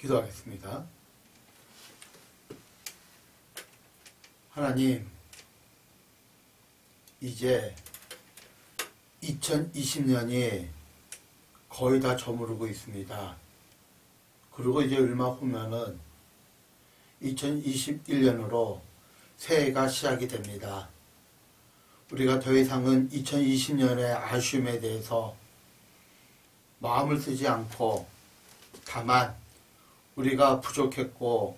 기도하겠습니다. 하나님, 이제 2020년이 거의 다 저무르고 있습니다. 그리고 이제 얼마 후면은 2021년으로 새해가 시작이 됩니다. 우리가 더 이상은 2020년의 아쉬움에 대해서 마음을 쓰지 않고 다만 우리가 부족했고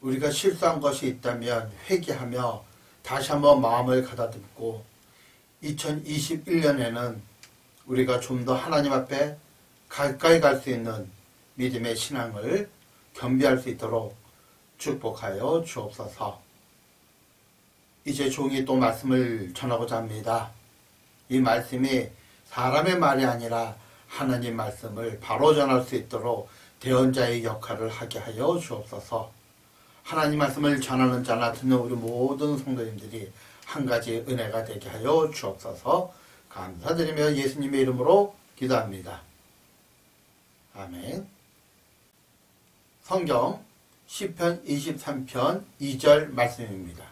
우리가 실수한 것이 있다면 회개하며 다시 한번 마음을 가다듬고 2021년에는 우리가 좀 더 하나님 앞에 가까이 갈 수 있는 믿음의 신앙을 겸비할 수 있도록 축복하여 주옵소서. 이제 종이 또 말씀을 전하고자 합니다. 이 말씀이 사람의 말이 아니라 하나님 말씀을 바로 전할 수 있도록 대언자의 역할을 하게 하여 주옵소서. 하나님 말씀을 전하는 자나 듣는 우리 모든 성도님들이 한 가지 은혜가 되게 하여 주옵소서. 감사드리며 예수님의 이름으로 기도합니다. 아멘. 성경 시편 23편 2절 말씀입니다.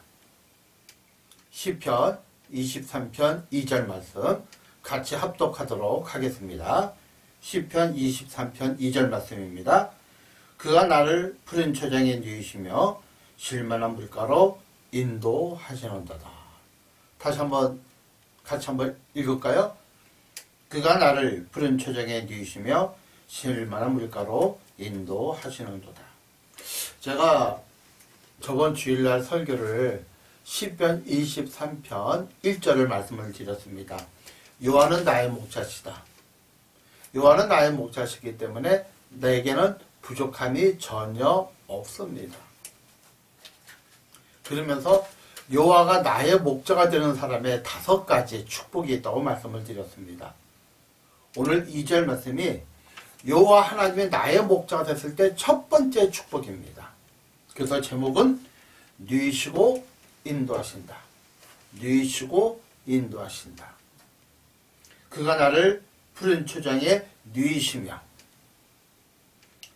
시편 23편 2절 말씀 같이 합독하도록 하겠습니다. 시편 23편 2절 말씀입니다. 그가 나를 푸른 초장에 누이시며 쉴만한 물가로 인도하시는도다. 다시 한번 같이 한번 읽을까요? 그가 나를 푸른 초장에 누이시며 쉴만한 물가로 인도하시는도다. 제가 저번 주일날 설교를 시편 23편 1절을 말씀을 드렸습니다. 여호와는 나의 목자시다. 여호와는 나의 목자시기 때문에 내게는 부족함이 전혀 없습니다. 그러면서 여호와가 나의 목자가 되는 사람의 5가지 축복이 있다고 말씀을 드렸습니다. 오늘 2절 말씀이 여호와 하나님이 나의 목자가 됐을 때 첫 번째 축복입니다. 그래서 제목은 누이시고 인도하신다. 누이시고 인도하신다. 그가 나를 푸른 초장에 누이시며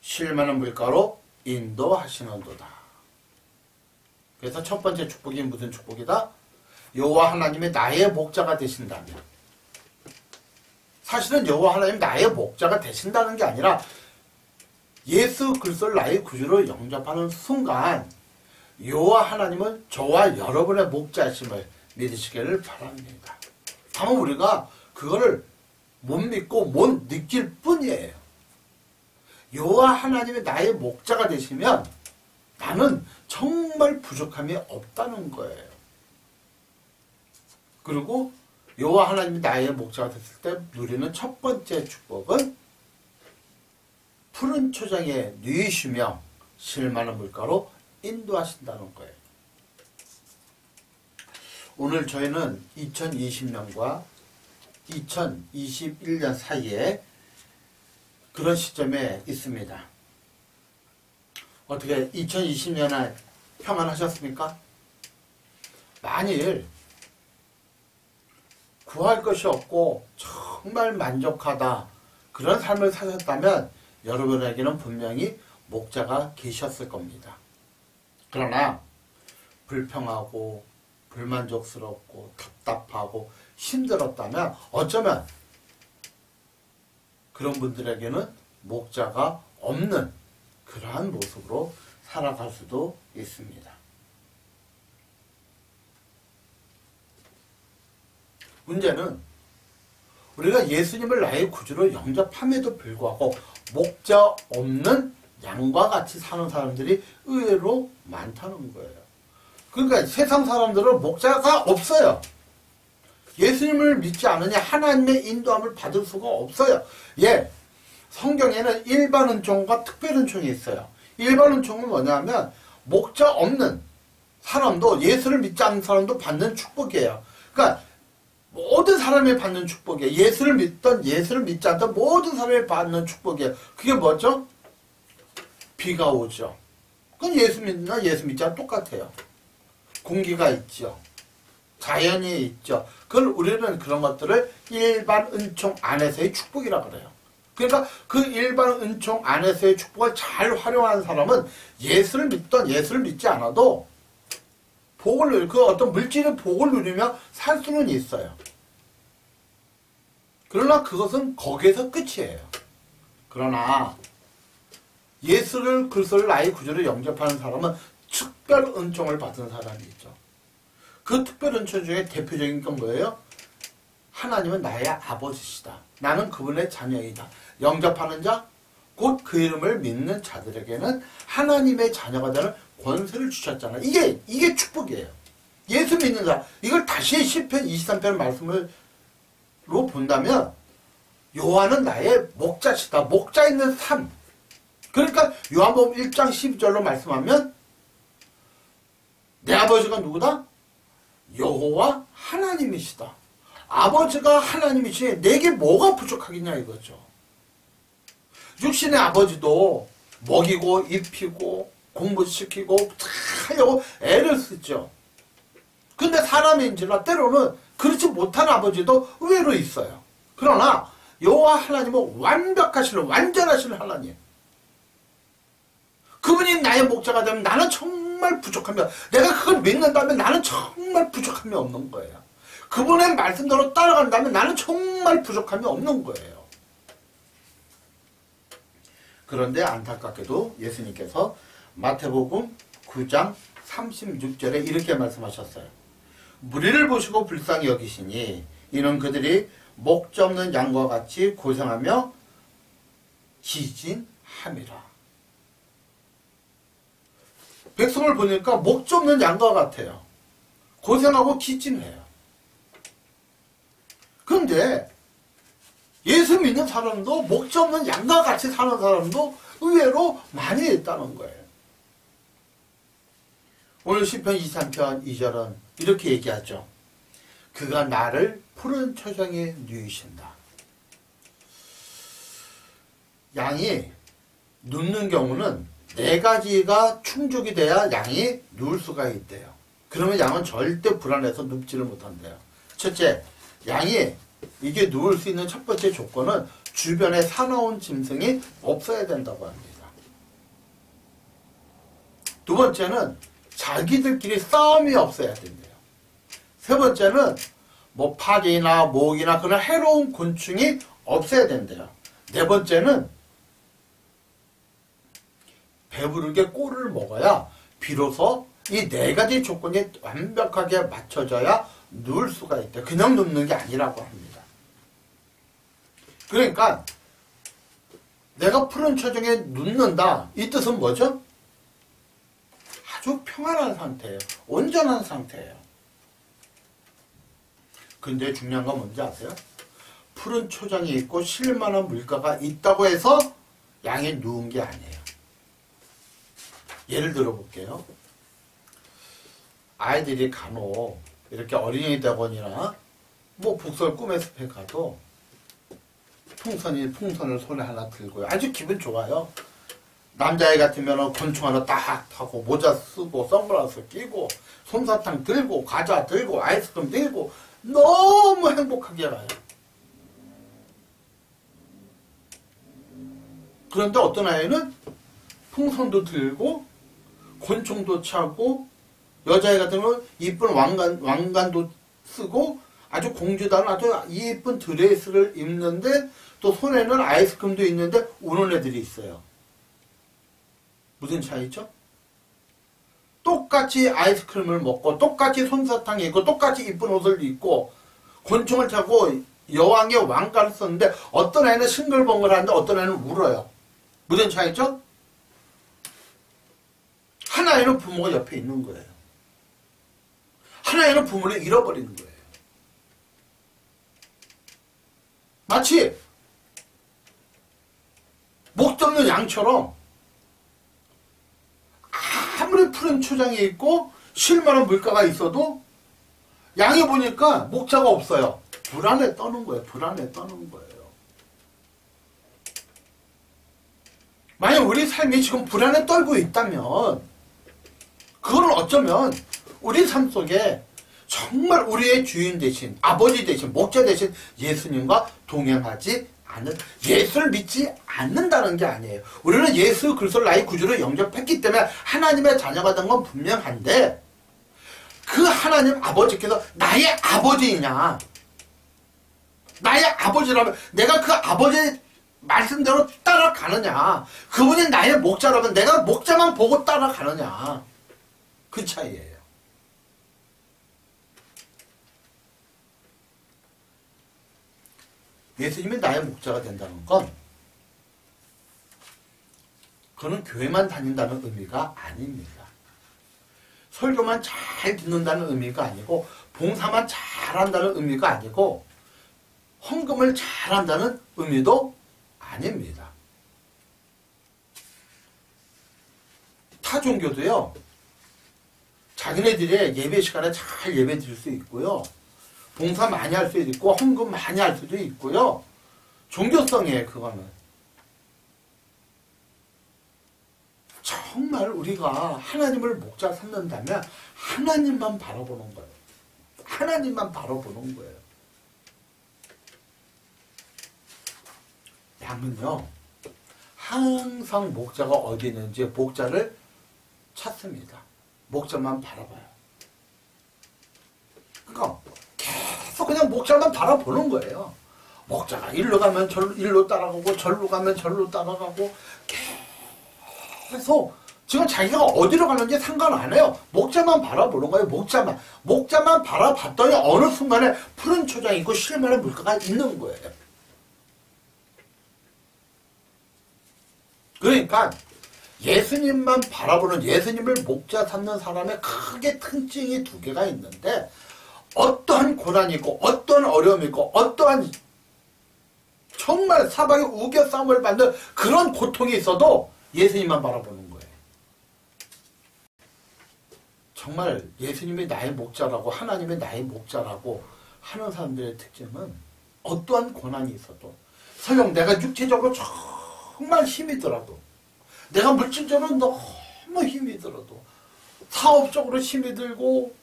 쉴만한 물가로 인도하시는도다. 그래서 첫 번째 축복이 무슨 축복이다? 여호와 하나님이 나의 목자가 되신다면, 사실은 여호와 하나님 나의 목자가 되신다는 게 아니라 예수 그리스도를 나의 구주로 영접하는 순간 여호와 하나님은 저와 여러분의 목자심을 믿으시기를 바랍니다. 다만 우리가 그거를 못 믿고 못 느낄 뿐이에요. 여호와 하나님이 나의 목자가 되시면 나는 정말 부족함이 없다는 거예요. 그리고 여호와 하나님이 나의 목자가 됐을 때 누리는 첫 번째 축복은 푸른 초장에 누이시며 쉴만한 물가로 인도하신다는 거예요. 오늘 저희는 2020년과 2021년 사이에 그런 시점에 있습니다. 어떻게 2020년에 평안하셨습니까? 만일 구할 것이 없고 정말 만족하다 그런 삶을 사셨다면 여러분에게는 분명히 목자가 계셨을 겁니다. 그러나 불평하고 불만족스럽고 답답하고 힘들었다면 어쩌면 그런 분들에게는 목자가 없는 그러한 모습으로 살아갈 수도 있습니다. 문제는 우리가 예수님을 나의 구주로 영접함에도 불구하고 목자 없는 양과 같이 사는 사람들이 의외로 많다는 거예요. 그러니까 세상 사람들은 목자가 없어요. 예수님을 믿지 않으니 하나님의 인도함을 받을 수가 없어요. 예, 성경에는 일반 은총과 특별 은총이 있어요. 일반 은총은 뭐냐면 목자 없는 사람도 예수를 믿지 않는 사람도 받는 축복이에요. 그러니까 모든 사람이 받는 축복이에요. 예수를 믿던 예수를 믿지 않던 모든 사람이 받는 축복이에요. 그게 뭐죠? 비가 오죠. 그건 예수 믿나 예수 믿지 않아 똑같아요. 공기가 있죠. 자연이 있죠. 그걸 우리는 그런 것들을 일반 은총 안에서의 축복이라고 그래요. 그러니까 그 일반 은총 안에서의 축복을 잘 활용하는 사람은 예수를 믿던 예수를 믿지 않아도 그 어떤 물질의 복을 누리며 살 수는 있어요. 그러나 그것은 거기에서 끝이에요. 그러나 예수를 그리스도를 나의 구주로 영접하는 사람은 특별 은총을 받은 사람이 있죠. 그 특별 은총 중에 대표적인 건 뭐예요? 하나님은 나의 아버지시다. 나는 그분의 자녀이다. 영접하는 자, 곧 그 이름을 믿는 자들에게는 하나님의 자녀가 되는 권세를 주셨잖아요. 이게 축복이에요. 예수 믿는 자. 이걸 다시 시편 23편 말씀으로 본다면 요한은 나의 목자시다. 목자 있는 삶. 그러니까 요한복음 1장 12절로 말씀하면 내 아버지가 누구다? 여호와 하나님이시다. 아버지가 하나님이시니 내게 뭐가 부족하겠냐 이거죠. 육신의 아버지도 먹이고 입히고 공부시키고 다 하려고 애를 쓰죠. 근데 사람인지라 때로는 그렇지 못한 아버지도 의외로 있어요. 그러나 여호와 하나님은 완전하신 하나님. 그분이 나의 목자가 되면 나는 정말 부족함이, 내가 그걸 믿는다면 나는 정말 부족함이 없는 거예요. 그분의 말씀대로 따라간다면 나는 정말 부족함이 없는 거예요. 그런데 안타깝게도 예수님께서 마태복음 9장 36절에 이렇게 말씀하셨어요. 무리를 보시고 불쌍히 여기시니 이는 그들이 목자 없는 양과 같이 고생하며 기진함이라. 백성을 보니까 목자 없는 양과 같아요. 고생하고 기진해요. 그런데 예수 믿는 사람도 목자 없는 양과 같이 사는 사람도 의외로 많이 있다는 거예요. 오늘 시편 23편 2절은 이렇게 얘기하죠. 그가 나를 푸른 초장에 누이신다. 양이 눕는 경우는 4가지가 충족이 돼야 양이 누울 수가 있대요. 그러면 양은 절대 불안해서 눕지를 못한대요. 첫째, 양이 이게 누울 수 있는 첫 번째 조건은 주변에 사나운 짐승이 없어야 된다고 합니다. 두 번째는 자기들끼리 싸움이 없어야 된대요. 세 번째는 뭐 파리나 모기나 그런 해로운 곤충이 없어야 된대요. 네 번째는 배부르게 꼴을 먹어야 비로소 이 4가지 조건이 완벽하게 맞춰져야 누울 수가 있대요. 그냥 눕는 게 아니라고 합니다. 그러니까 내가 푸른 초정에 눕는다. 이 뜻은 뭐죠? 아주 평안한 상태예요. 온전한 상태예요. 근데 중요한 건 뭔지 아세요? 푸른 초장이 있고 쉴만한 물가가 있다고 해서 양이 누운 게 아니에요. 예를 들어 볼게요. 아이들이 간혹 이렇게 어린이 대원이나 뭐 북설 꿈의 숲에 가도 풍선을 손에 하나 들고요. 아주 기분 좋아요. 남자애 같으면 곤충 하나 딱 타고 모자 쓰고 선글라스 끼고 솜사탕 들고 과자 들고 아이스크림 들고 너무 행복하게 가요. 그런데 어떤 아이는 풍선도 들고 곤충도 차고 여자애 같은 경우는 이쁜 왕관도 쓰고 아주 공주다운 아주 이쁜 드레스를 입는데 또 손에는 아이스크림도 있는데 우는 애들이 있어요. 무슨 차이죠? 똑같이 아이스크림을 먹고 똑같이 솜사탕이 있고 똑같이 이쁜 옷을 입고 곤충을 타고 여왕의 왕관을 썼는데 어떤 애는 싱글벙글하는데 어떤 애는 울어요. 무슨 차이죠? 하나에는 부모가 옆에 있는 거예요. 하나에는 부모를 잃어버리는 거예요. 마치 목자 없는 양처럼 아무리 푸른 초장이 있고 쉴만한 물가가 있어도 양이 보니까 목자가 없어요. 불안에 떠는 거예요. 불안에 떠는 거예요. 만약 우리 삶이 지금 불안에 떨고 있다면 그건 어쩌면 우리 삶 속에 정말 우리의 주인 대신 아버지 대신 목자 대신 예수님과 동행하지 예수를 믿지 않는다는 게 아니에요. 우리는 예수 그리스도를 나의 구주로 영접했기 때문에 하나님의 자녀가 된 건 분명한데 그 하나님 아버지께서 나의 아버지이냐, 나의 아버지라면 내가 그 아버지의 말씀대로 따라가느냐, 그분이 나의 목자라면 내가 목자만 보고 따라가느냐, 그 차이예요. 예수님이 나의 목자가 된다는 건 그는 교회만 다닌다는 의미가 아닙니다. 설교만 잘 듣는다는 의미가 아니고 봉사만 잘한다는 의미가 아니고 헌금을 잘한다는 의미도 아닙니다. 타 종교도요, 자기네들의 예배 시간에 잘 예배 드릴 수 있고요, 봉사 많이 할 수도 있고 헌금 많이 할 수도 있고요. 종교성이에요. 그거는. 정말 우리가 하나님을 목자 삼는다면 하나님만 바라보는 거예요. 하나님만 바라보는 거예요. 양은요, 항상 목자가 어디 있는지 목자를 찾습니다. 목자만 바라봐요. 그러니까 계속 그냥 목자만 바라보는 거예요. 목자가 일로 가면 일로 따라가고 절로 가면 절로 따라가고 계속 지금 자기가 어디로 가는지 상관 안 해요. 목자만 바라보는 거예요. 목자만 바라봤더니 어느 순간에 푸른 초장이 있고 쉴만한 물가가 있는 거예요. 그러니까 예수님만 바라보는, 예수님을 목자 삼는 사람의 크게 특징이 두 개가 있는데, 어떠한 고난이 있고 어떠한 어려움이 있고 어떠한 정말 사방에 우겨싸움을 받는 그런 고통이 있어도 예수님만 바라보는 거예요. 정말 예수님이 나의 목자라고, 하나님이 나의 목자라고 하는 사람들의 특징은 어떠한 고난이 있어도, 설령 내가 육체적으로 정말 힘이 들어도, 내가 물질적으로 너무 힘이 들어도, 사업적으로 힘이 들고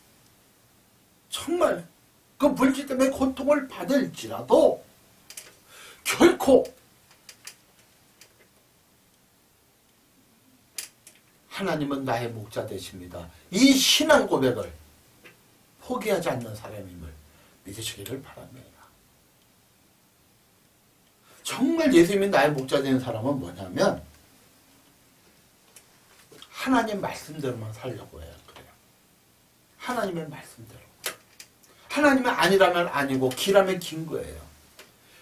정말 그 물질 때문에 고통을 받을지라도 결코 하나님은 나의 목자 되십니다, 이 신앙 고백을 포기하지 않는 사람임을 믿으시기를 바랍니다. 정말 예수님이 나의 목자 되는 사람은 뭐냐면 하나님 말씀대로만 살려고 해요. 그래요. 하나님의 말씀대로. 하나님이 아니라면 아니고 기라면 긴 거예요.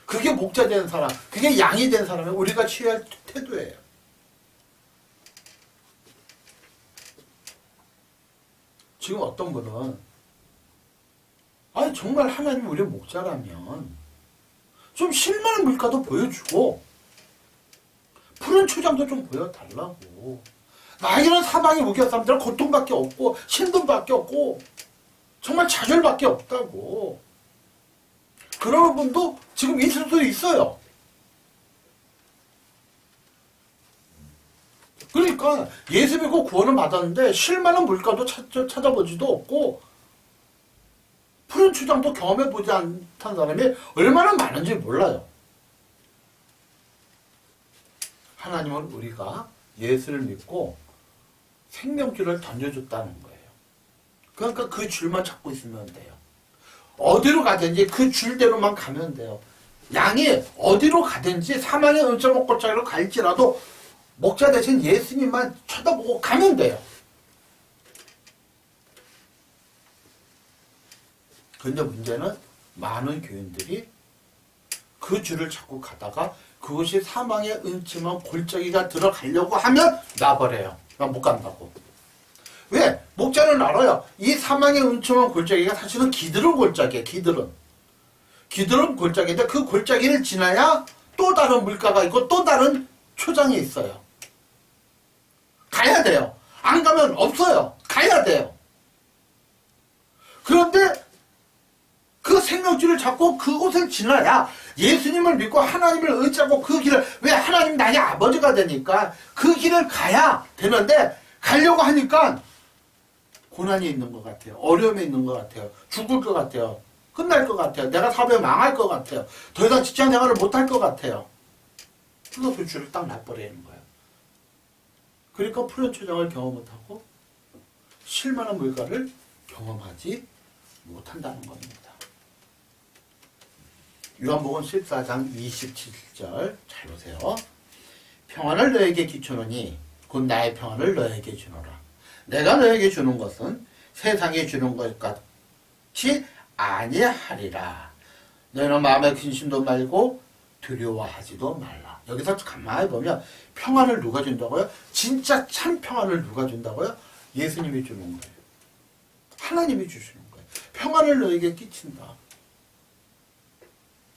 그게 목자 된 사람, 그게 양이 된 사람이 우리가 취해야 할 태도예요. 지금 어떤 분은 아니 정말 하나님이 우리 목자라면 좀 실만한 물가도 보여주고 푸른 초장도 좀 보여달라고, 나에게는 사방이 우겨싸움들 고통밖에 없고 신분밖에 없고 정말 좌절밖에 없다고 그러는 분도 지금 있을 수도 있어요. 그러니까 예수 믿고 구원을 받았는데 쉴만한 물가도 찾아보지도 없고 푸른 초장도 경험해보지 않던 사람이 얼마나 많은지 몰라요. 하나님은 우리가 예수를 믿고 생명줄을 던져줬다는 거예요. 그러니까 그 줄만 잡고 있으면 돼요. 어디로 가든지 그 줄대로만 가면 돼요. 양이 어디로 가든지 사망의 은처목골짜기로 갈지라도 목자 대신 예수님만 쳐다보고 가면 돼요. 그런데 문제는 많은 교인들이 그 줄을 찾고 가다가 그것이 사망의 은침한 골짜기가 들어가려고 하면 놔버려요. 난 못 간다고. 왜? 목자는 알아요. 이 사망의 은침한 골짜기가 사실은 기드론 골짜기예요. 기드론 골짜기인데 그 골짜기를 지나야 또 다른 물가가 있고 또 다른 초장이 있어요. 가야 돼요. 안 가면 없어요. 가야 돼요. 그런데 그 생명줄을 잡고 그곳을 지나야 예수님을 믿고 하나님을 의지하고 그 길을, 왜 하나님 나의 아버지가 되니까 그 길을 가야 되는데 가려고 하니까 고난이 있는 것 같아요. 어려움이 있는 것 같아요. 죽을 것 같아요. 끝날 것 같아요. 내가 사업에 망할 것 같아요. 더 이상 직장 생활을 못할 것 같아요. 그래서 그 줄을 딱 놔버리는 거예요. 그러니까 푸른 초장을 경험 못하고 실만한 물가를 경험하지 못한다는 겁니다. 요한복음 14장 27절 잘 보세요. 평안을 너에게 끼치노니 곧 나의 평안을 너에게 주노라. 내가 너에게 주는 것은 세상에 주는 것 같이 아니하리라. 너희는 마음에 근심도 말고 두려워하지도 말라. 여기서 가만히 보면 평안을 누가 준다고요? 진짜 참 평안을 누가 준다고요? 예수님이 주는 거예요. 하나님이 주시는 거예요. 평안을 너에게 끼친다.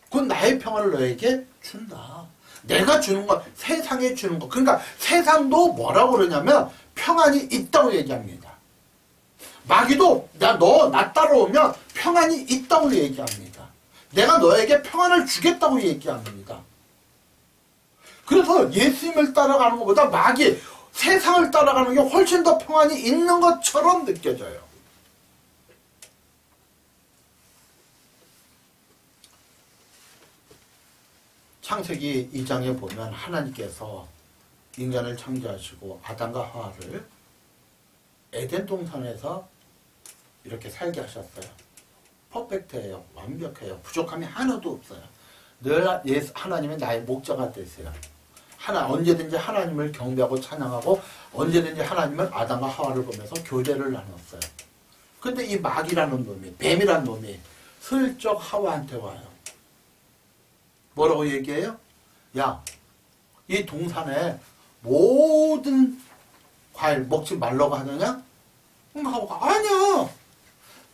곧 나의 평안을 너에게 준다. 내가 주는 거, 세상에 주는 거. 그러니까 세상도 뭐라고 그러냐면 평안이 있다고 얘기합니다. 마귀도 나 따라오면 평안이 있다고 얘기합니다. 내가 너에게 평안을 주겠다고 얘기합니다. 그래서 예수님을 따라가는 것보다 마귀, 세상을 따라가는 게 훨씬 더 평안이 있는 것처럼 느껴져요. 창세기 2장에 보면 하나님께서 인간을 창조하시고 아담과 하와를 에덴 동산에서 이렇게 살게 하셨어요. 퍼펙트해요. 완벽해요. 부족함이 하나도 없어요. 늘 하나님은 나의 목자가 되세요. 언제든지 하나님을 경배하고 찬양하고 언제든지 하나님은 아담과 하와를 보면서 교제를 나눴어요. 근데 이 마귀라는 놈이, 뱀이라는 놈이 슬쩍 하와한테 와요. 뭐라고 얘기해요? 야, 이 동산에 모든 과일 먹지 말라고 하느냐? 하와가 아니야.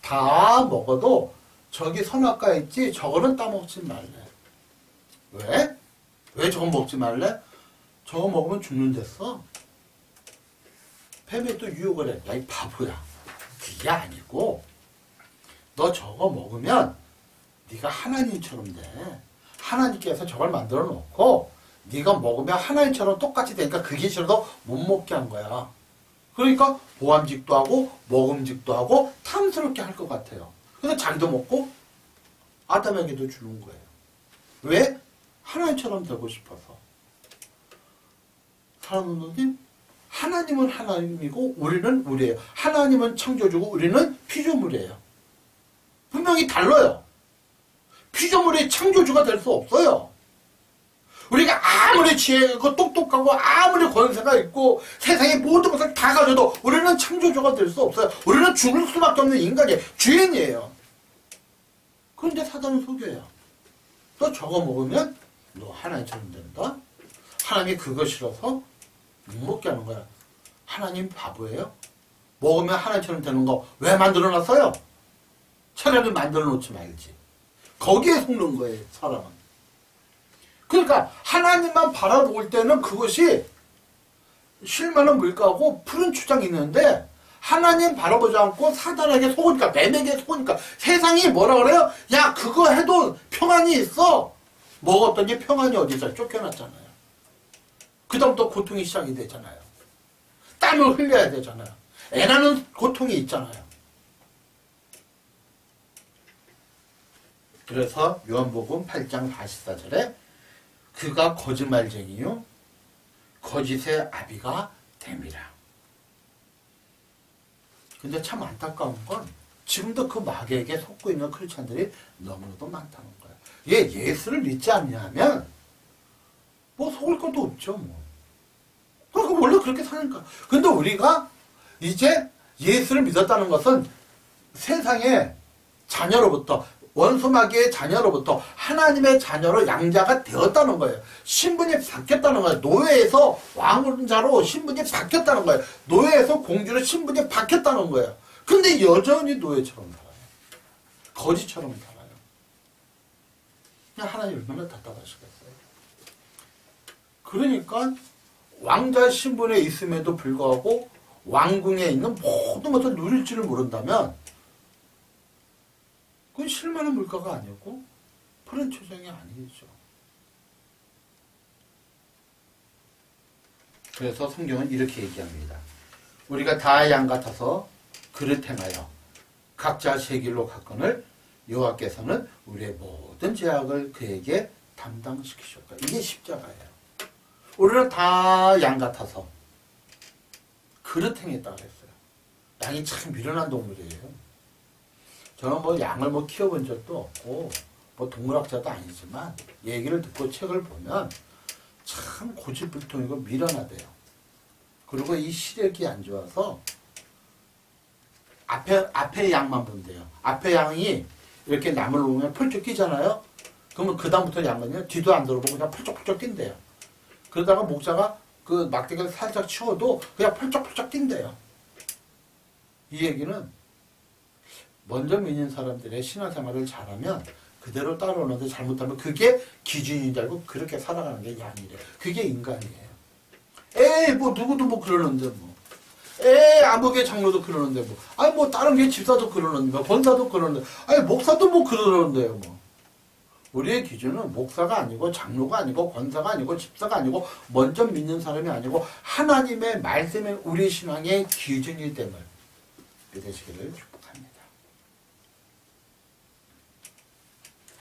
다 먹어도 저기 선악과 있지 저거는 따먹지 말래. 왜? 왜 저거 먹지 말래? 저거 먹으면 죽는댔어. 뱀이 또 유혹을 해. 야, 이 바보야. 그게 아니고 너 저거 먹으면 네가 하나님처럼 돼. 하나님께서 저걸 만들어 놓고 네가 먹으면 하나님처럼 똑같이 되니까 그게 싫어서 못 먹게 한 거야. 그러니까 보암직도 하고 먹음직도 하고 탐스럽게 할 것 같아요. 그래서 자기도 먹고 아담에게도 주는 거예요. 왜? 하나님처럼 되고 싶어서. 사랑하는 누님, 하나님은 하나님이고 우리는 우리예요. 하나님은 창조주고 우리는 피조물이에요. 분명히 달라요. 피조물의 창조주가 될 수 없어요. 우리가 아무리 지혜 있고 똑똑하고 아무리 권세가 있고 세상의 모든 것을 다 가져도 우리는 창조주가 될 수 없어요. 우리는 죽을 수밖에 없는 인간이에요. 주인이에요. 그런데 사단은 속여요. 너 저거 먹으면 너 하나님처럼 된다. 하나님이 그거 싫어서 못 먹게 하는 거야. 하나님 바보예요? 먹으면 하나님처럼 되는 거 왜 만들어 놨어요? 차라리 만들어 놓지 말지. 거기에 속는 거예요, 사람은. 그러니까 하나님만 바라볼 때는 그것이 쉴만한 물가고 푸른 초장이 있는데 하나님 바라보지 않고 사단에게 속으니까, 뱀에게 속으니까 세상이 뭐라 그래요? 야, 그거 해도 평안이 있어. 먹었더니 평안이 어디 있어요? 쫓겨났잖아요. 그 다음부터 고통이 시작이 되잖아요. 땀을 흘려야 되잖아요. 애 낳는 고통이 있잖아요. 그래서 요한복음 8장 44절에 그가 거짓말쟁이요 거짓의 아비가 됨이라. 근데 참 안타까운 건 지금도 그 마귀에게 속고 있는 크리스찬들이 너무나도 많다는 거예요. 얘 예수를 믿지 않냐면 뭐 속을 것도 없죠. 뭐. 그러니까 원래 그렇게 사니까. 근데 우리가 이제 예수를 믿었다는 것은 세상의 자녀로부터 원수 마귀의 자녀로부터 하나님의 자녀로 양자가 되었다는 거예요. 신분이 바뀌었다는 거예요. 노예에서 왕자로 신분이 바뀌었다는 거예요. 노예에서 공주로 신분이 바뀌었다는 거예요. 근데 여전히 노예처럼 살아요. 거지처럼 살아요. 그냥 하나님 얼마나 답답하시겠어요. 그러니까 왕자 신분에 있음에도 불구하고 왕궁에 있는 모든 것을 누릴 줄을 모른다면 그건 실만한 물가가 아니었고 푸른 초장이 아니죠. 그래서 성경은 이렇게 얘기합니다. 우리가 다 양 같아서 그릇 행하여 각자 제 길로 갔거늘 여호와께서는 우리의 모든 죄악을 그에게 담당시키셨다. 이게 십자가예요. 우리는 다 양 같아서 그릇 행했다고 했어요. 양이 참 미련한 동물이에요. 저는 뭐 양을 뭐 키워본 적도 없고 뭐 동물학자도 아니지만 얘기를 듣고 책을 보면 참 고집불통이고 미련하대요. 그리고 이 시력이 안 좋아서 앞에 양만 본대요. 앞에 양이 이렇게 나무를 놓으면 펄쩍 뛰잖아요. 그러면 그 다음부터 양은요 뒤도 안 돌아보고 그냥 펄쩍펄쩍 뛴대요. 그러다가 목자가 그 막대기를 살짝 치워도 그냥 펄쩍펄쩍 뛴대요. 이 얘기는 먼저 믿는 사람들의 신앙생활을 잘하면 그대로 따라오는데 잘못하면 그게 기준인 줄 알고 그렇게 살아가는 게 양이래. 그게 인간이에요. 에이 뭐 누구도 뭐 그러는데 뭐 에이 아무개 장로도 그러는데 뭐 아니 뭐 다른 게 집사도 그러는데 뭐 권사도 그러는데 아니 목사도 뭐 그러는데요 뭐. 우리의 기준은 목사가 아니고 장로가 아니고 권사가 아니고 집사가 아니고 먼저 믿는 사람이 아니고 하나님의 말씀이 우리 신앙의 기준이 됨을 믿으시기를 축복합니다.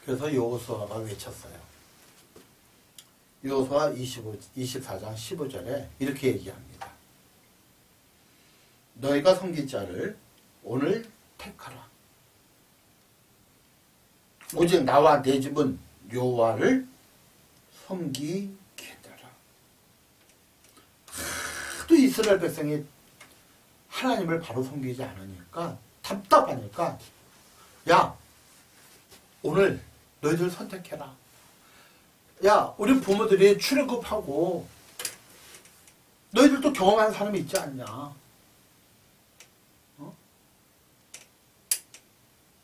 그래서 여호수아가 외쳤어요. 여호수아 24장 15절에 이렇게 얘기합니다. 너희가 섬길 자를 오늘 택하라. 오직 나와 내 집은 여호와를 섬기겠더라. 하도 이스라엘 백성이 하나님을 바로 섬기지 않으니까 답답하니까 야 오늘 너희들 선택해라. 야 우리 부모들이 출애굽하고 너희들도 경험하는 사람이 있지 않냐.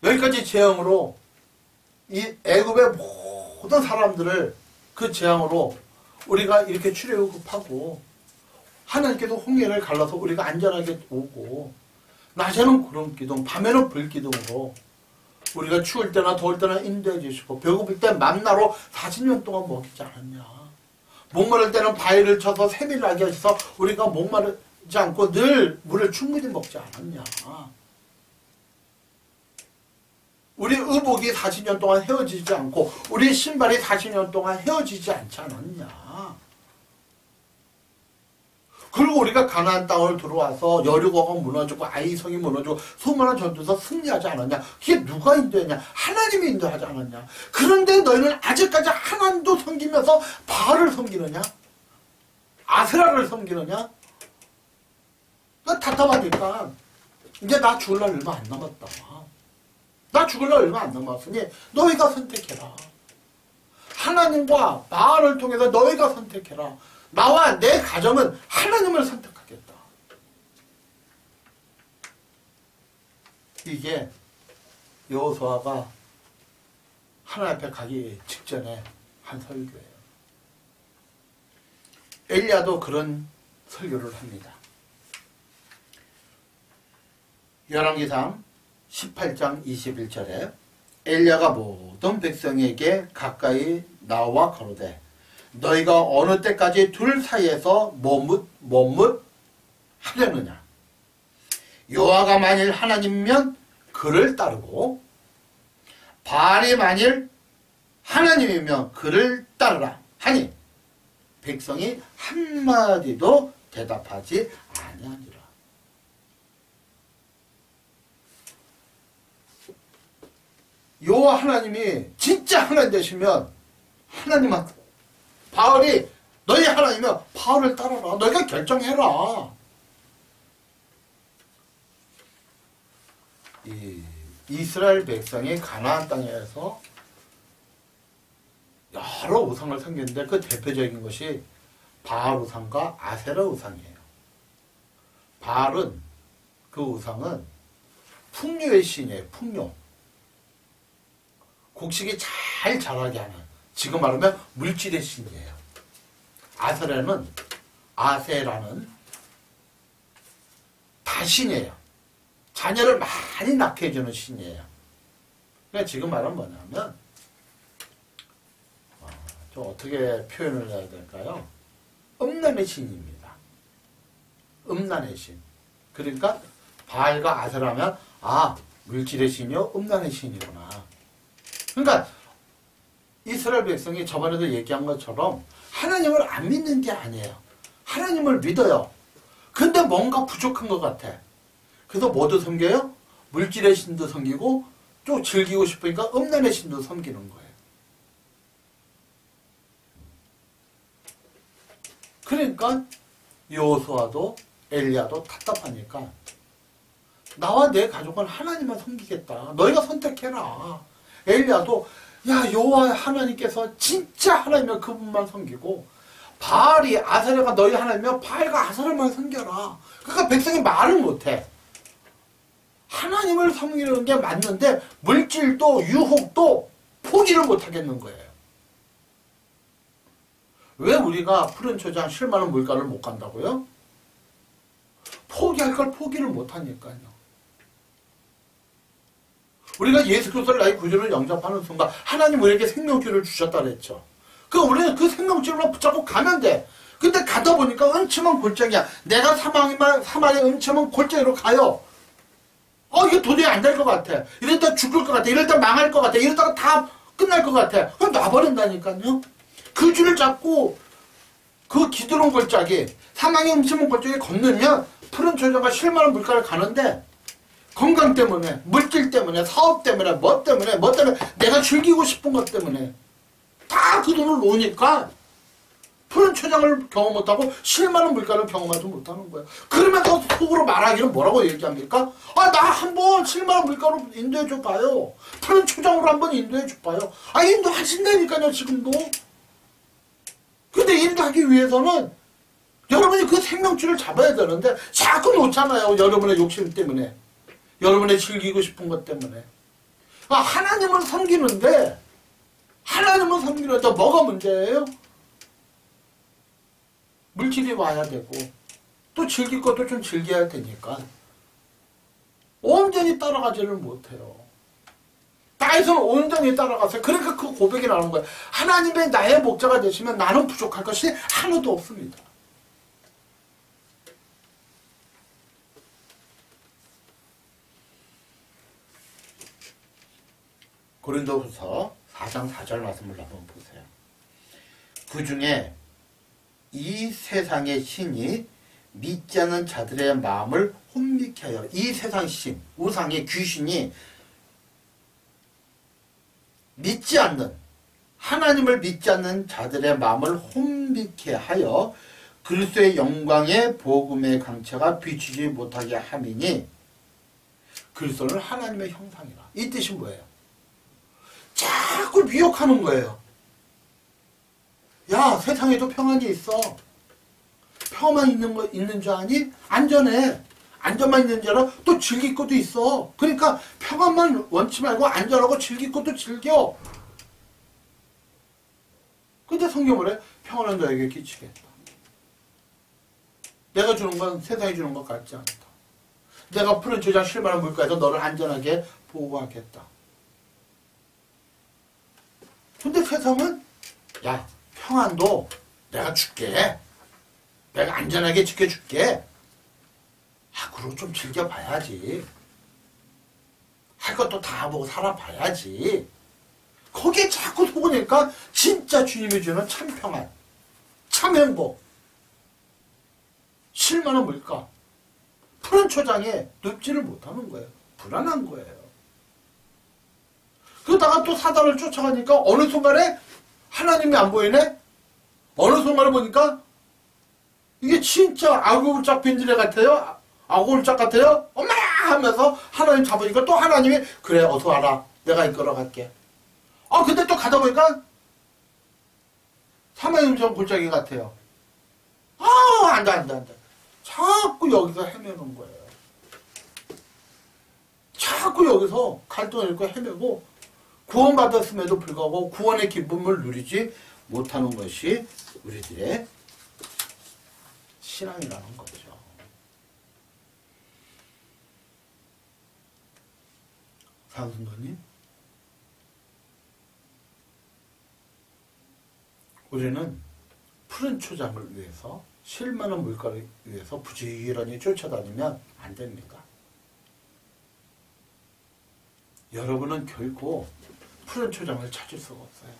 여기까지 재앙으로 이 애굽의 모든 사람들을 그 재앙으로 우리가 이렇게 출애굽하고 하나님께서 홍해를 갈라서 우리가 안전하게 오고 낮에는 구름 기둥 밤에는 불 기둥으로 우리가 추울 때나 더울 때나 인도해 주시고 배고플 때 만나로 40년 동안 먹이지 않았냐. 목마를 때는 바위를 쳐서 샘이 나게 하셔서 우리가 목마르지 않고 늘 물을 충분히 먹지 않았냐. 우리 의복이 40년 동안 헤어지지 않고 우리 신발이 40년 동안 헤어지지 않지 않았냐. 그리고 우리가 가나안 땅을 들어와서 여리고가 무너지고 아이성이 무너지고 수많은 전투에서 승리하지 않았냐. 그게 누가 인도했냐. 하나님이 인도하지 않았냐. 그런데 너희는 아직까지 하나님도 섬기면서 바알을 섬기느냐. 아세라를 섬기느냐. 답답하니까 이제 나 죽을 날 얼마 안 남았다. 나 죽을 날 얼마 안 남았으니 너희가 선택해라. 하나님과 바알을 통해서 너희가 선택해라. 나와 내 가정은 하나님을 선택하겠다. 이게 여호수아가 하나님 앞에 가기 직전에 한 설교예요. 엘리야도 그런 설교를 합니다. 열왕기상 18장 21절에 엘리야가 모든 백성에게 가까이 나와 가로되 너희가 어느 때까지 둘 사이에서 머뭇 하려느냐. 여호와가 만일 하나님이면 그를 따르고 바알이 만일 하나님이면 그를 따르라 하니 백성이 한마디도 대답하지 아니하니라. 여호와 하나님이 진짜 하나님 되시면 하나님한테 바알이 너희 하나님이면 바알을 따라라. 너희가 결정해라. 이 이스라엘 백성이 가나안 땅에서 여러 우상을 섬겼는데 그 대표적인 것이 바알 우상과 아세라 우상이에요. 바알은 그 우상은 풍요의 신이에요. 풍요. 곡식이 잘 자라게 하는, 지금 말하면 물질의 신이에요. 아세라는 다신이에요. 자녀를 많이 낳게 해주는 신이에요. 그러니까 지금 말하면 뭐냐면 좀 어떻게 표현을 해야 될까요? 음란의 신입니다. 음란의 신. 그러니까 바알과 아세라면 물질의 신이요 음란의 신이구나. 그러니까 이스라엘 백성이 저번에도 얘기한 것처럼 하나님을 안 믿는 게 아니에요. 하나님을 믿어요. 근데 뭔가 부족한 것 같아. 그래서 뭐도 섬겨요? 물질의 신도 섬기고 또 즐기고 싶으니까 음란의 신도 섬기는 거예요. 그러니까 여호수아도 엘리야도 답답하니까 나와 내 가족은 하나님만 섬기겠다. 너희가 선택해라. 엘리야도 야 여호와 하나님께서 진짜 하나님이면 그분만 섬기고 바알이 아사랴가 너희 하나님이면 바알과 아사랴만 섬겨라. 그러니까 백성이 말을 못해. 하나님을 섬기는 게 맞는데 물질도 유혹도 포기를 못하겠는 거예요. 왜 우리가 푸른 초장 7만원 물가를 못 간다고요? 포기할 걸 포기를 못하니까요. 우리가 예수 그리스도를 나의 구주를 영접하는 순간 하나님 우리에게 생명줄을 주셨다 그랬죠. 우리는 그 생명줄로 붙잡고 가면 돼. 근데 가다 보니까 은침은 골짜기야. 내가 사망의 은침은 골짜기로 가요. 이게 도저히 안 될 것 같아. 이러다 죽을 것 같아. 이러다 망할 것 같아. 이러다가 다 끝날 것 같아. 그럼 놔버린다니까요. 그 줄을 잡고 그 기드론 골짜기, 사망의 음침은 골짜기 건너면 푸른 초장과 실만한 물가를 가는데 건강 때문에, 물질 때문에, 사업 때문에, 뭐 때문에 내가 즐기고 싶은 것 때문에 다 그 돈을 놓으니까 푸른 초장을 경험 못하고 실만한 물가를 경험하지 못하는 거예요. 그러면서 속으로 말하기는 뭐라고 얘기합니까? 나 한번 실만한 물가로 인도해 줘 봐요. 푸른 초장으로 한번 인도해 줘 봐요. 인도하신다니까요 지금도. 근데 인도하기 위해서는 여러분이 그 생명줄을 잡아야 되는데 자꾸 놓잖아요. 여러분의 욕심 때문에. 여러분의 즐기고 싶은 것 때문에. 하나님을 섬기는데 뭐가 문제예요? 물질이 와야 되고 또 즐길 것도 좀 즐겨야 되니까 온전히 따라가지를 못해요. 다윗은 온전히 따라가세요. 그러니까 그 고백이 나오는 거예요. 하나님의 나의 목자가 되시면 나는 부족할 것이 하나도 없습니다. 고린도후서 4장 4절 말씀을 한번 보세요. 그 중에 이 세상의 신이 믿지 않는 자들의 마음을 혼미케 하여, 이 세상 신, 우상의 귀신이 믿지 않는, 하나님을 믿지 않는 자들의 마음을 혼미케 하여 그리스도의 영광의 복음의 강체가 비추지 못하게 함이니, 그리스도는 하나님의 형상이라. 이 뜻이 뭐예요? 자꾸 미혹하는 거예요. 야, 세상에도 평안이 있어. 평안만 있는 줄 아니? 안전해. 안전만 있는 줄 알아? 또 즐길 것도 있어. 그러니까 평안만 원치 말고 안전하고 즐길 것도 즐겨. 근데 성경을 해? 평안은 너에게 끼치겠다. 내가 주는 건 세상이 주는 것 같지 않다. 내가 푸른 초장 실만한 물가에서 너를 안전하게 보호하겠다. 근데 세상은 야, 평안도 내가 줄게. 내가 안전하게 지켜줄게. 그럼 좀 즐겨봐야지. 할 것도 다 보고 살아봐야지. 거기에 자꾸 속으니까 진짜 주님이 주는 참 평안, 참 행복, 실만한 물가, 푸른 초장에 눕지를 못하는 거예요. 불안한 거예요. 그러다가 또 사단을 쫓아가니까 어느 순간에 하나님이 안 보이네? 어느 순간에 보니까 이게 진짜 아구울짝 빈지레 같아요? 아구울짝 같아요? 엄마야! 하면서 하나님 잡으니까 또 하나님이 그래 어서 와라. 내가 이끌어 갈게. 근데 또 가다 보니까 사마리아 골짜기 같아요. 안 돼. 자꾸 여기서 헤매는 거예요. 자꾸 여기서 갈등을 잃고 헤매고 구원받았음에도 불구하고 구원의 기쁨을 누리지 못하는 것이 우리들의 신앙이라는 거죠. 사순도님, 우리는 푸른 초장을 위해서 실만한 물가를 위해서 부지런히 쫓아다니면 안 됩니다. 여러분은 결코 푸른 초장을 찾을 수가 없어요.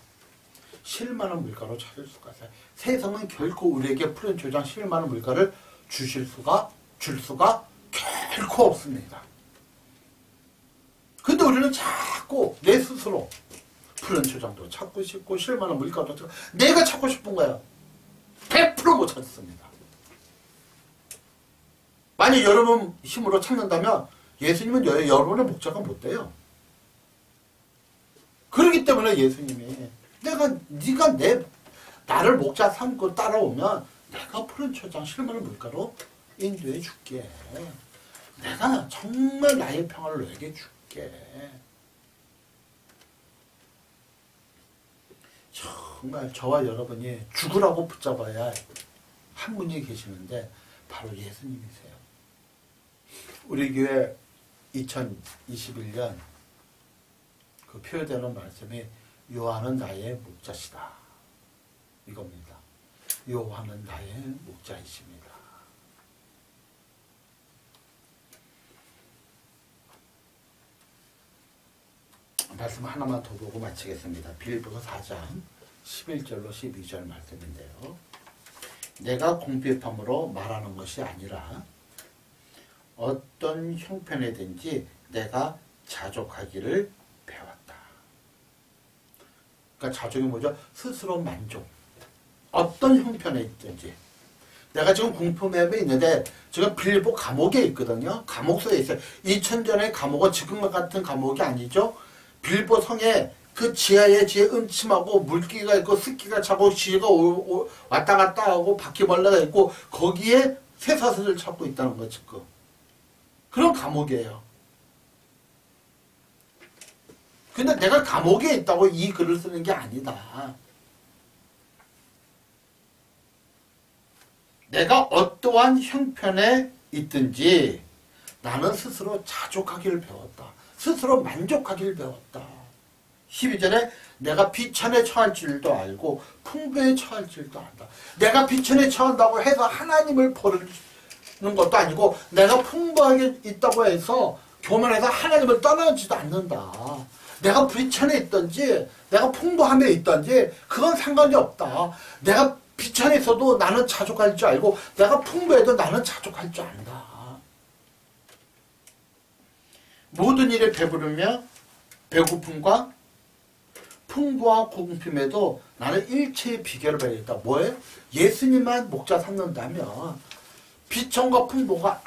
실만한 물가로 찾을 수가 있어요. 세상은 결코 우리에게 푸른 초장 실만한 물가를 줄 수가 결코 없습니다. 근데 우리는 자꾸 내 스스로 푸른 초장도 찾고 싶고 실만한 물가도 찾고 내가 찾고 싶은 거야. 100%못 찾습니다. 만약 여러분 힘으로 찾는다면 예수님은 여러분의 목자가 못 돼요. 그렇기 때문에 예수님이 네가 나를 목자 삼고 따라오면 내가 푸른 초장 실만한 물가로 인도해 줄게. 내가 정말 나의 평화를 너에게 줄게. 정말 저와 여러분이 죽으라고 붙잡아야 할 한 분이 계시는데 바로 예수님이세요. 우리 교회 2021년 그 표현되는 말씀이 여호와는 나의 목자시다. 이겁니다. 여호와는 나의 목자이십니다. 말씀 하나만 더 보고 마치겠습니다. 빌립보서 4장 11절로 12절 말씀인데요. 내가 공비함으로 말하는 것이 아니라 어떤 형편에든지 내가 자족하기를 배웠다. 그러니까 자족이 뭐죠? 스스로 만족. 어떤 형편에 있든지. 내가 지금 공포매매 있는데 지금 빌립보 감옥에 있거든요. 감옥소에 있어요. 2000전의 감옥은 지금과 같은 감옥이 아니죠. 빌립보 성에 그 지하에 음침하고 물기가 있고 습기가 차고 쥐가 왔다 갔다 하고 바퀴벌레가 있고 거기에 쇠사슬을 찾고 있다는 거 지금. 그런 감옥이에요. 근데 내가 감옥에 있다고 이 글을 쓰는 게 아니다. 내가 어떠한 형편에 있든지 나는 스스로 자족하기를 배웠다. 스스로 만족하기를 배웠다. 12절에 내가 비천에 처할 줄도 알고 풍부에 처할 줄도 안다. 내가 비천에 처한다고 해서 하나님을 버리는 것도 아니고 내가 풍부하게 있다고 해서 교만해서 하나님을 떠나지도 않는다. 내가 비천에 있든지 내가 풍부함에 있든지 그건 상관이 없다. 내가 비천에 있어도 나는 자족할 줄 알고 내가 풍부해도 나는 자족할 줄 안다. 모든 일에 배부르며 배고픔과 풍부와 공품에도 나는 일체의 비결을 발견했다. 뭐예요? 예수님만 목자 삼는다면 비천과 풍부가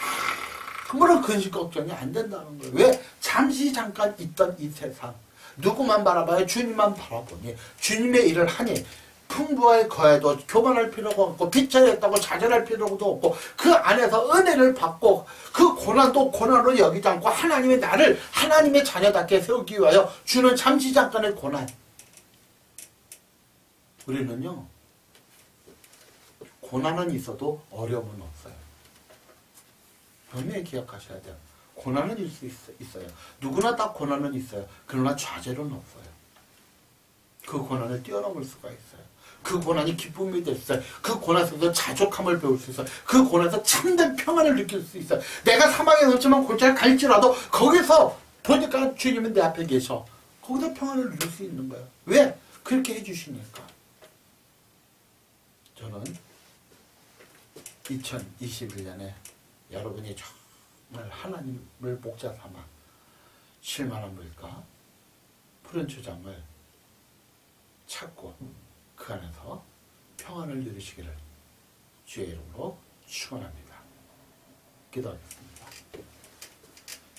아무런 근심 걱정이 안 된다는 거예요. 왜? 잠시 잠깐 있던 이 세상 누구만 바라봐요? 주님만 바라보니 주님의 일을 하니 풍부에 거해도 교만할 필요가 없고 비천에 있다고 좌절할 필요도 없고 그 안에서 은혜를 받고 그 고난도 고난으로 여기지 않고 하나님의 나를 하나님의 자녀답게 세우기 위하여 주는 잠시 잠깐의 고난. 우리는요 고난은 있어도 어려움은 없어요. 분명히 기억하셔야 돼요. 고난은 있을 수 있어요. 누구나 다 고난은 있어요. 그러나 좌절은 없어요. 그 고난을 뛰어넘을 수가 있어요. 그 고난이 기쁨이 될 수 있어요. 그 고난 속에서 자족함을 배울 수 있어요. 그 고난에서 참된 평안을 느낄 수 있어요. 내가 사망에 넘치만 골짜기 갈지라도 거기서 보니까 주님은 내 앞에 계셔. 거기서 평안을 누릴 수 있는 거예요. 왜? 그렇게 해주시니까. 저는 2021년에 여러분이 정말 하나님을 목자 삼아 쉴만한 물가 푸른 초장을 찾고 그 안에서 평안을 누리시기를 주의 이름으로 축원합니다. 기도하겠습니다.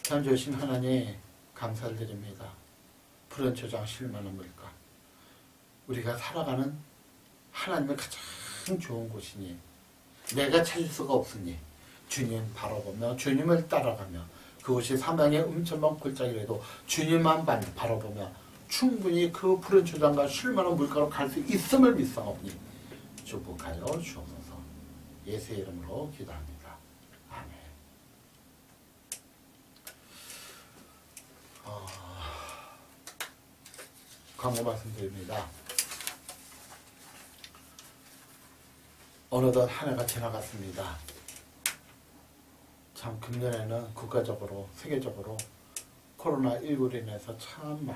참 좋으신 하나님 감사를 드립니다. 푸른 초장 쉴만한 물가 우리가 살아가는 하나님의 가장 좋은 곳이니 내가 찾을 수가 없으니 주님 바라보며 주님을 따라가며 그곳이 사망의 음침한 골짜기라도 주님만 바라보며 충분히 그 푸른 초장과 쉴만한 물가로 갈 수 있음을 믿사오니 축복하여 주옵소서. 예수의 이름으로 기도합니다. 아멘. 광고 말씀드립니다. 어느덧 한 해가 지나갔습니다. 참 금년에는 국가적으로 세계적으로 코로나19로 인해서 참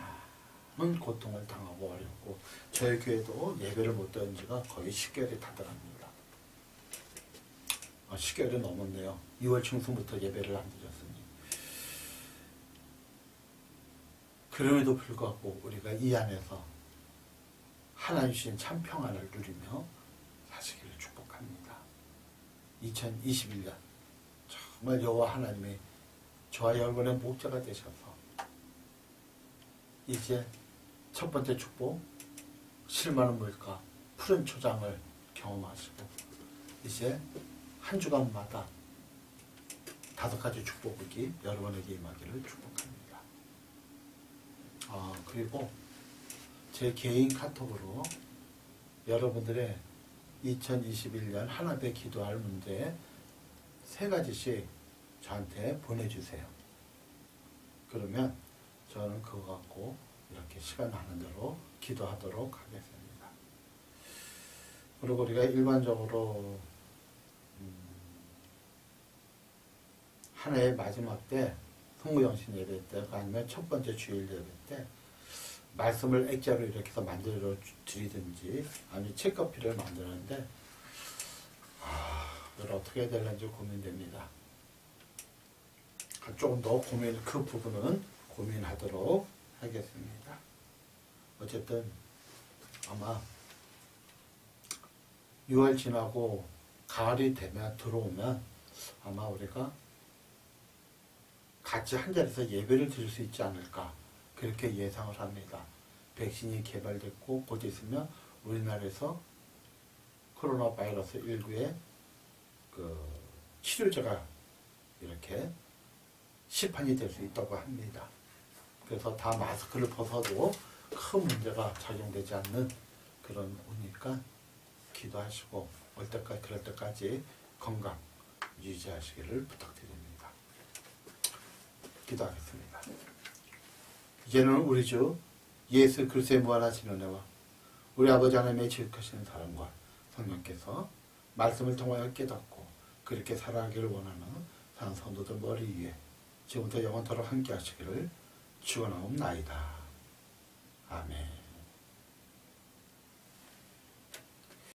고통을 당하고 어렵고, 저희 교회도 예배를 못 드린 지가 거의 10개월이 다 돼갑니다. 10개월이 넘었네요. 6월 중순부터 예배를 안 드렸으니. 그럼에도 불구하고 우리가 이 안에서 하나님 주신 참 평안을 누리며 사시기를 축복합니다. 2021년 정말 여호와 하나님이 저와 여러분의 목자가 되셔서 이제 첫 번째 축복, 실만한 물가, 푸른 초장을 경험하시고, 이제 한 주간마다 5가지 축복이 여러분에게 임하기를 축복합니다. 그리고 제 개인 카톡으로 여러분들의 2021년 하나님께 기도할 문제 3가지씩 저한테 보내주세요. 그러면 저는 그거 갖고 이렇게 시간 나는 대로 기도하도록 하겠습니다. 그리고 우리가 일반적으로 한 해의 마지막 때 성무영신 예배 때, 아니면 첫 번째 주일 예배 때 말씀을 액자로 이렇게 해서 만들어 드리든지, 아니면 책커피를 만드는데 이걸 어떻게 해야 되는지 고민됩니다. 조금 더 그 부분은 고민하도록 하겠습니다. 어쨌든 아마 6월 지나고 가을이 되면 들어오면 아마 우리가 같이 한 자리에서 예배를 드릴 수 있지 않을까, 그렇게 예상을 합니다. 백신이 개발됐고 곧 있으면 우리나라에서 코로나 바이러스 19의 치료제가 이렇게 시판이 될 수 있다고 합니다. 그래서 다 마스크를 벗어도 큰 문제가 작용되지 않는 그런 오니까 기도하시고 그럴 때까지 건강 유지하시기를 부탁드립니다. 기도하겠습니다. 이제는 우리 주 예수 그리스도의 무한하신 은혜와 우리 아버지 하나님의 지극하신 사랑과 성령께서 말씀을 통하여 깨닫고 그렇게 살아가기를 원하는 산 성도들 머리 위에 지금부터 영원토록 함께 하시기를 축원하옵나이다. 아멘.